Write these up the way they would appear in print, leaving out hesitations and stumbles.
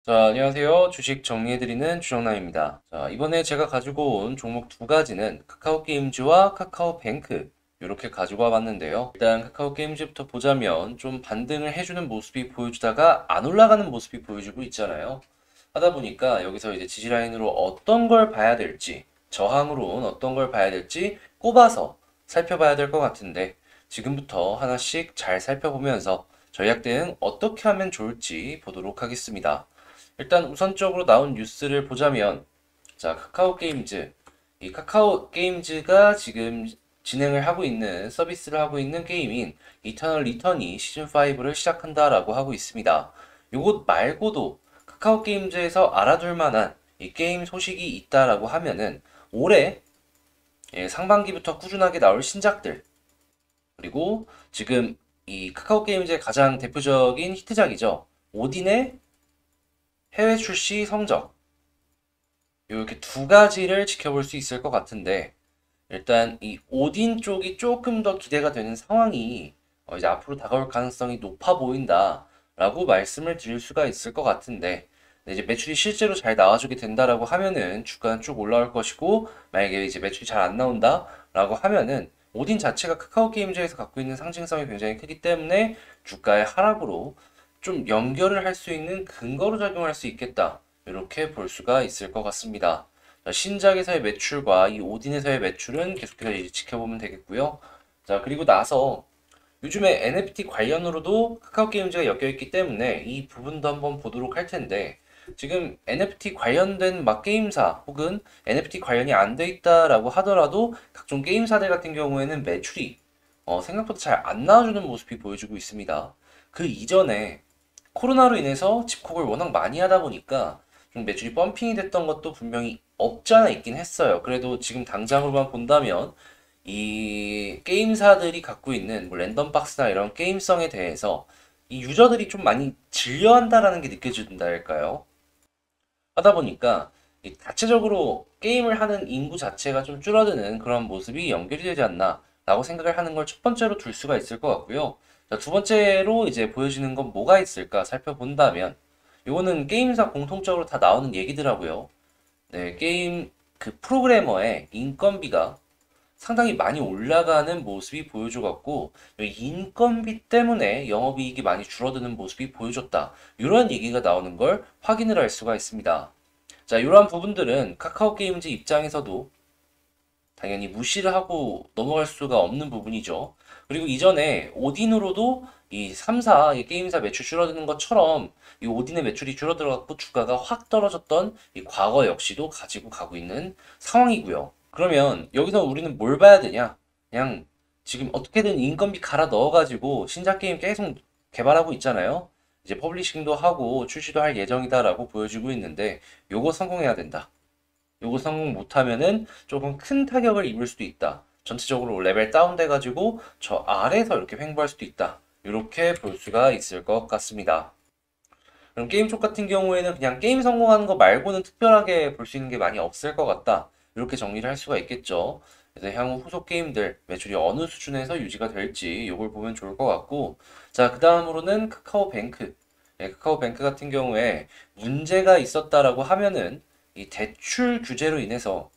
자, 안녕하세요. 주식 정리해드리는 주정남입니다. 자, 이번에 제가 가지고 온 종목 두 가지는 카카오게임즈와 카카오뱅크 이렇게 가지고 와봤는데요. 일단 카카오게임즈부터 보자면 좀 반등을 해주는 모습이 보여주다가 안 올라가는 모습이 보여주고 있잖아요. 하다 보니까 여기서 이제 지지라인으로 어떤 걸 봐야 될지, 저항으로는 어떤 걸 봐야 될지 꼽아서 살펴봐야 될 것 같은데 지금부터 하나씩 잘 살펴보면서 전략 대응 어떻게 하면 좋을지 보도록 하겠습니다. 일단 우선적으로 나온 뉴스를 보자면 자, 카카오 게임즈. 이 카카오 게임즈가 지금 진행을 하고 있는 서비스를 하고 있는 게임인 이터널 리턴이 시즌 5를 시작한다라고 하고 있습니다. 요것 말고도 카카오 게임즈에서 알아둘 만한 이 게임 소식이 있다라고 하면은 올해 상반기부터 꾸준하게 나올 신작들 그리고 지금 이 카카오 게임즈의 가장 대표적인 히트작이죠. 오딘의 해외 출시 성적 이렇게 두 가지를 지켜볼 수 있을 것 같은데 일단 이 오딘 쪽이 조금 더 기대가 되는 상황이 이제 앞으로 다가올 가능성이 높아 보인다라고 말씀을 드릴 수가 있을 것 같은데 이제 매출이 실제로 잘 나와주게 된다라고 하면은 주가는 쭉 올라올 것이고 만약에 이제 매출이 잘 안 나온다라고 하면은 오딘 자체가 카카오 게임즈에서 갖고 있는 상징성이 굉장히 크기 때문에 주가의 하락으로 좀 연결을 할 수 있는 근거로 작용할 수 있겠다. 이렇게 볼 수가 있을 것 같습니다. 자, 신작에서의 매출과 이 오딘에서의 매출은 계속해서 이제 지켜보면 되겠고요. 자, 그리고 나서 요즘에 NFT 관련으로도 카카오 게임즈가 엮여 있기 때문에 이 부분도 한번 보도록 할 텐데 지금 NFT 관련된 막 게임사 혹은 NFT 관련이 안 돼 있다라고 하더라도 각종 게임사들 같은 경우에는 매출이 생각보다 잘 안 나와주는 모습이 보여주고 있습니다. 그 이전에 코로나로 인해서 집콕을 워낙 많이 하다 보니까 좀 매출이 펌핑이 됐던 것도 분명히 없지 않아 있긴 했어요. 그래도 지금 당장으로만 본다면 이 게임사들이 갖고 있는 뭐 랜덤박스나 이런 게임성에 대해서 이 유저들이 좀 많이 질려한다라는 게 느껴진다 할까요? 하다 보니까 이 자체적으로 게임을 하는 인구 자체가 좀 줄어드는 그런 모습이 연결이 되지 않나 라고 생각을 하는 걸 첫 번째로 둘 수가 있을 것 같고요. 자, 두 번째로 이제 보여지는 건 뭐가 있을까 살펴본다면 요거는 게임사 공통적으로 다 나오는 얘기더라고요. 네, 게임 그 프로그래머의 인건비가 상당히 많이 올라가는 모습이 보여줘갖고 인건비 때문에 영업이익이 많이 줄어드는 모습이 보여줬다. 이런 얘기가 나오는 걸 확인을 할 수가 있습니다. 자, 이러한 부분들은 카카오 게임즈 입장에서도 당연히 무시를 하고 넘어갈 수가 없는 부분이죠. 그리고 이전에 오딘으로도 이 3사 이 게임사 매출 줄어드는 것처럼 이 오딘의 매출이 줄어들어갖고 주가가 확 떨어졌던 이 과거 역시도 가지고 가고 있는 상황이고요. 그러면 여기서 우리는 뭘 봐야 되냐? 그냥 지금 어떻게든 인건비 갈아 넣어가지고 신작 게임 계속 개발하고 있잖아요. 이제 퍼블리싱도 하고 출시도 할 예정이다라고 보여지고 있는데 요거 성공해야 된다. 요거 성공 못하면은 조금 큰 타격을 입을 수도 있다. 전체적으로 레벨 다운돼가지고 저 아래에서 이렇게 횡보할 수도 있다. 이렇게 볼 수가 있을 것 같습니다. 그럼 게임 쪽 같은 경우에는 그냥 게임 성공하는 거 말고는 특별하게 볼 수 있는 게 많이 없을 것 같다. 이렇게 정리를 할 수가 있겠죠. 그래서 향후 후속 게임들 매출이 어느 수준에서 유지가 될지 이걸 보면 좋을 것 같고 자, 그 다음으로는 카카오뱅크. 카카오뱅크 같은 경우에 문제가 있었다라고 하면은 이 대출 규제로 인해서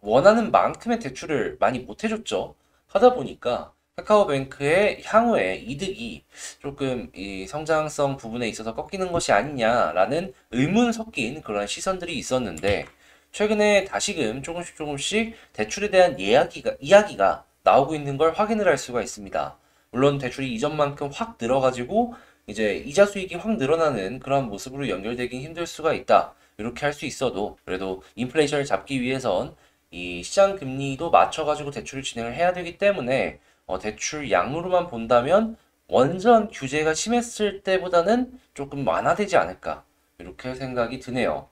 원하는 만큼의 대출을 많이 못 해줬죠. 하다 보니까 카카오뱅크의 향후에 이득이 조금 이 성장성 부분에 있어서 꺾이는 것이 아니냐라는 의문 섞인 그런 시선들이 있었는데 최근에 다시금 조금씩 대출에 대한 이야기가 나오고 있는 걸 확인을 할 수가 있습니다. 물론 대출이 이전만큼 확 늘어가지고 이제 이자 수익이 확 늘어나는 그런 모습으로 연결되긴 힘들 수가 있다. 이렇게 할 수 있어도 그래도 인플레이션을 잡기 위해선 이 시장 금리도 맞춰가지고 대출을 진행을 해야 되기 때문에 대출 양으로만 본다면 원전 규제가 심했을 때보다는 조금 완화되지 않을까 이렇게 생각이 드네요.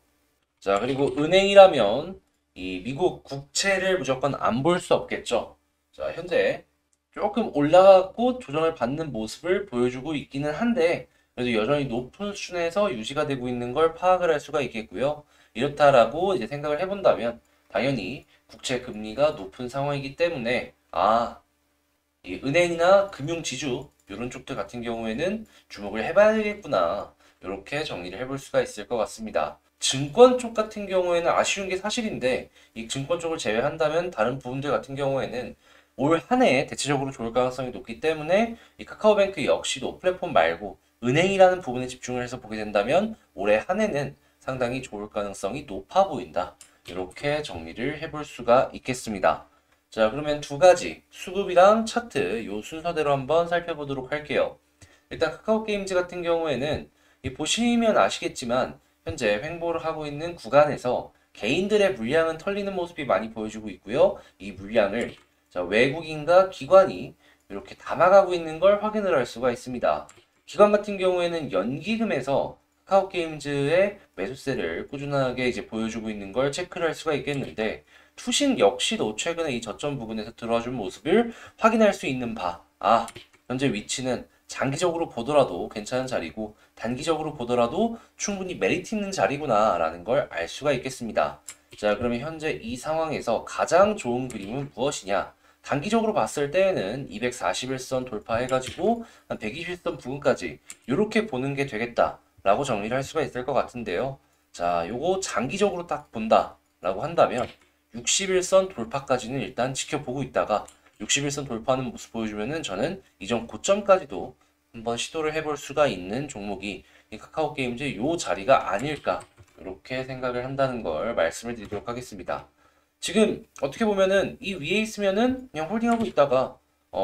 자, 그리고 은행이라면 이 미국 국채를 무조건 안 볼 수 없겠죠. 자, 현재 조금 올라가고 조정을 받는 모습을 보여주고 있기는 한데 그래도 여전히 높은 수준에서 유지가 되고 있는 걸 파악을 할 수가 있겠고요. 이렇다라고 이제 생각을 해본다면 당연히 국채 금리가 높은 상황이기 때문에 이 은행이나 금융지주 이런 쪽들 같은 경우에는 주목을 해봐야 되겠구나 이렇게 정리를 해볼 수가 있을 것 같습니다. 증권 쪽 같은 경우에는 아쉬운 게 사실인데 이 증권 쪽을 제외한다면 다른 부분들 같은 경우에는 올 한 해 대체적으로 좋을 가능성이 높기 때문에 이 카카오뱅크 역시도 플랫폼 말고 은행이라는 부분에 집중을 해서 보게 된다면 올해 한 해는 상당히 좋을 가능성이 높아 보인다. 이렇게 정리를 해볼 수가 있겠습니다. 자, 그러면 두 가지 수급이랑 차트 요 순서대로 한번 살펴보도록 할게요. 일단 카카오 게임즈 같은 경우에는 보시면 아시겠지만 현재 횡보를 하고 있는 구간에서 개인들의 물량은 털리는 모습이 많이 보여주고 있고요. 이 물량을 자, 외국인과 기관이 이렇게 담아가고 있는 걸 확인을 할 수가 있습니다. 기관 같은 경우에는 연기금에서 카카오 게임즈의 매수세를 꾸준하게 이제 보여주고 있는 걸 체크를 할 수가 있겠는데 투신 역시도 최근에 이 저점 부근에서 들어와준 모습을 확인할 수 있는 바. 현재 위치는 장기적으로 보더라도 괜찮은 자리고 단기적으로 보더라도 충분히 메리트 있는 자리구나 라는 걸 알 수가 있겠습니다. 자, 그러면 현재 이 상황에서 가장 좋은 그림은 무엇이냐? 단기적으로 봤을 때에는 241선 돌파해가지고 한 120선 부근까지 이렇게 보는 게 되겠다 라고 정리를 할 수가 있을 것 같은데요. 자, 요거 장기적으로 딱 본다 라고 한다면 61선 돌파까지는 일단 지켜보고 있다가 61선 돌파하는 모습 보여주면은 저는 이전 고점까지도 한번 시도를 해볼 수가 있는 종목이 이 카카오 게임즈 요 자리가 아닐까 이렇게 생각을 한다는 걸 말씀을 드리도록 하겠습니다. 지금 어떻게 보면은 이 위에 있으면은 그냥 홀딩하고 있다가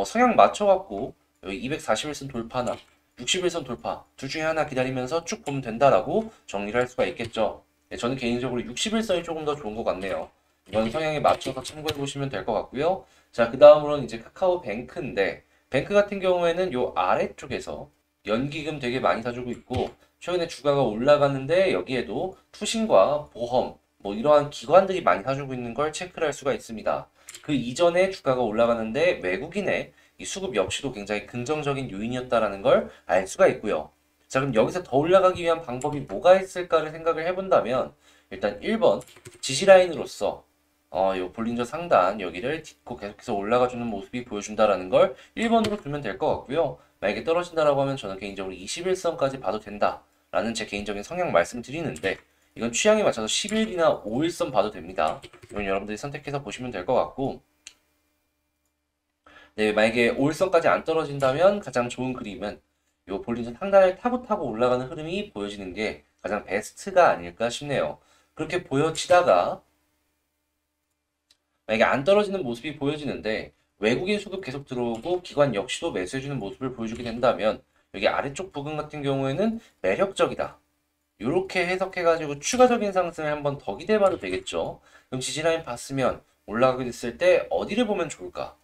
성향 맞춰갖고 여기 241선 돌파나 61선 돌파 둘 중에 하나 기다리면서 쭉 보면 된다라고 정리를 할 수가 있겠죠. 네, 저는 개인적으로 61선이 조금 더 좋은 것 같네요. 이건 성향에 맞춰서 참고해 보시면 될 것 같고요. 자, 그 다음으로는 이제 카카오뱅크인데 뱅크 같은 경우에는 요 아래쪽에서 연기금 되게 많이 사주고 있고 최근에 주가가 올라갔는데 여기에도 투신과 보험 뭐 이러한 기관들이 많이 사주고 있는 걸 체크를 할 수가 있습니다. 그 이전에 주가가 올라가는데 외국인의 이 수급 역시도 굉장히 긍정적인 요인이었다라는 걸 알 수가 있고요. 자, 그럼 여기서 더 올라가기 위한 방법이 뭐가 있을까를 생각을 해본다면 일단 1번 지지라인으로서 요 볼린저 상단 여기를 딛고 계속해서 올라가주는 모습이 보여준다라는 걸 1번으로 두면 될 것 같고요. 만약에 떨어진다라고 하면 저는 개인적으로 21선까지 봐도 된다라는 제 개인적인 성향 말씀드리는데 이건 취향에 맞춰서 10일이나 5일선 봐도 됩니다. 이건 여러분들이 선택해서 보시면 될 것 같고 네, 만약에 5일선까지 안 떨어진다면 가장 좋은 그림은 요 볼린저 상단을 타고 올라가는 흐름이 보여지는 게 가장 베스트가 아닐까 싶네요. 그렇게 보여지다가 만약에 안 떨어지는 모습이 보여지는데 외국인 수급 계속 들어오고 기관 역시도 매수해주는 모습을 보여주게 된다면 여기 아래쪽 부분 같은 경우에는 매력적이다. 이렇게 해석해가지고 추가적인 상승을 한번 더 기대해봐도 되겠죠. 그럼 지지라인 봤으면 올라가게 됐을 때 어디를 보면 좋을까?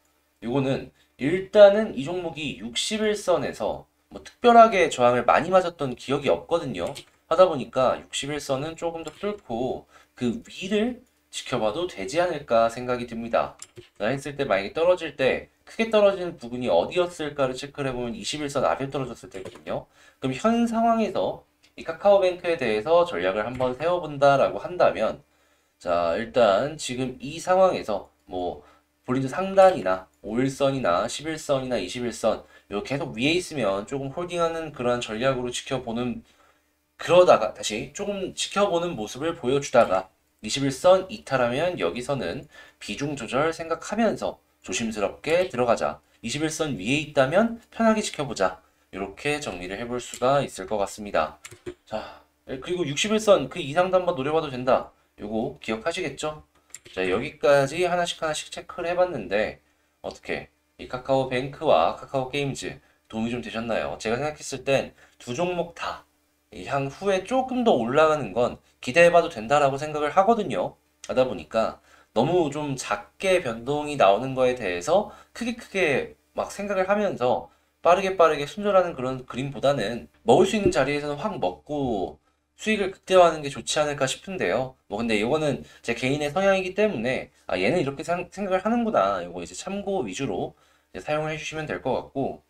이거는 일단은 이 종목이 61선에서 뭐 특별하게 저항을 많이 맞았던 기억이 없거든요. 하다 보니까 61선은 조금 더 뚫고 그 위를 지켜봐도 되지 않을까 생각이 듭니다. 나 했을 때 만약에 떨어질 때 크게 떨어지는 부분이 어디였을까를 체크를 해보면 21선 아래 떨어졌을 때거든요. 그럼 현 상황에서 이 카카오뱅크에 대해서 전략을 한번 세워본다라고 한다면 자, 일단 지금 이 상황에서 뭐 볼린저 상단이나 5일선이나 11선이나 21선 요 계속 위에 있으면 조금 홀딩하는 그런 전략으로 지켜보는 그러다가 다시 조금 지켜보는 모습을 보여주다가 21선 이탈하면 여기서는 비중 조절 생각하면서 조심스럽게 들어가자. 21선 위에 있다면 편하게 지켜보자. 이렇게 정리를 해볼 수가 있을 것 같습니다. 자, 그리고 61선 그 이상도 한번 노려봐도 된다. 요거 기억하시겠죠? 자, 여기까지 하나씩 체크를 해봤는데 어떻게 이 카카오뱅크와 카카오게임즈 도움이 좀 되셨나요? 제가 생각했을 땐 두 종목 다 이 향후에 조금 더 올라가는 건 기대해봐도 된다라고 생각을 하거든요. 하다 보니까 너무 좀 작게 변동이 나오는 거에 대해서 크게 막 생각을 하면서 빠르게 순절하는 그런 그림보다는 먹을 수 있는 자리에서는 확 먹고 수익을 극대화하는 게 좋지 않을까 싶은데요. 뭐 근데 이거는 제 개인의 성향이기 때문에 얘는 이렇게 생각을 하는구나. 이거 이제 참고 위주로 이제 사용을 해주시면 될 것 같고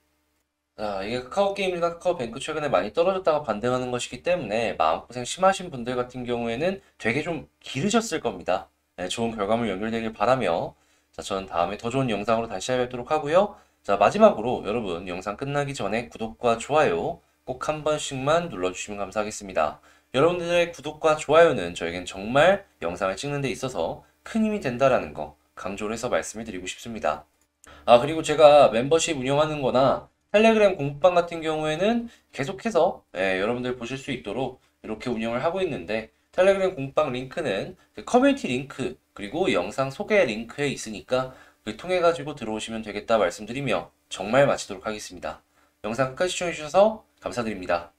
자, 이게 카카오 게임이나 카카오뱅크 최근에 많이 떨어졌다가 반등하는 것이기 때문에 마음고생 심하신 분들 같은 경우에는 되게 좀 기르셨을 겁니다. 네, 좋은 결과물 연결되길 바라며 자, 저는 다음에 더 좋은 영상으로 다시 찾아뵙도록 하고요. 자, 마지막으로 여러분 영상 끝나기 전에 구독과 좋아요 꼭 한 번씩만 눌러주시면 감사하겠습니다. 여러분들의 구독과 좋아요는 저에겐 정말 영상을 찍는 데 있어서 큰 힘이 된다라는 거 강조를 해서 말씀을 드리고 싶습니다. 그리고 제가 멤버십 운영하는 거나 텔레그램 공부방 같은 경우에는 계속해서 여러분들 보실 수 있도록 이렇게 운영을 하고 있는데, 텔레그램 공부방 링크는 그 커뮤니티 링크 그리고 영상 소개 링크에 있으니까 그 통해 가지고 들어오시면 되겠다 말씀드리며 정말 마치도록 하겠습니다. 영상 끝까지 시청해주셔서 감사드립니다.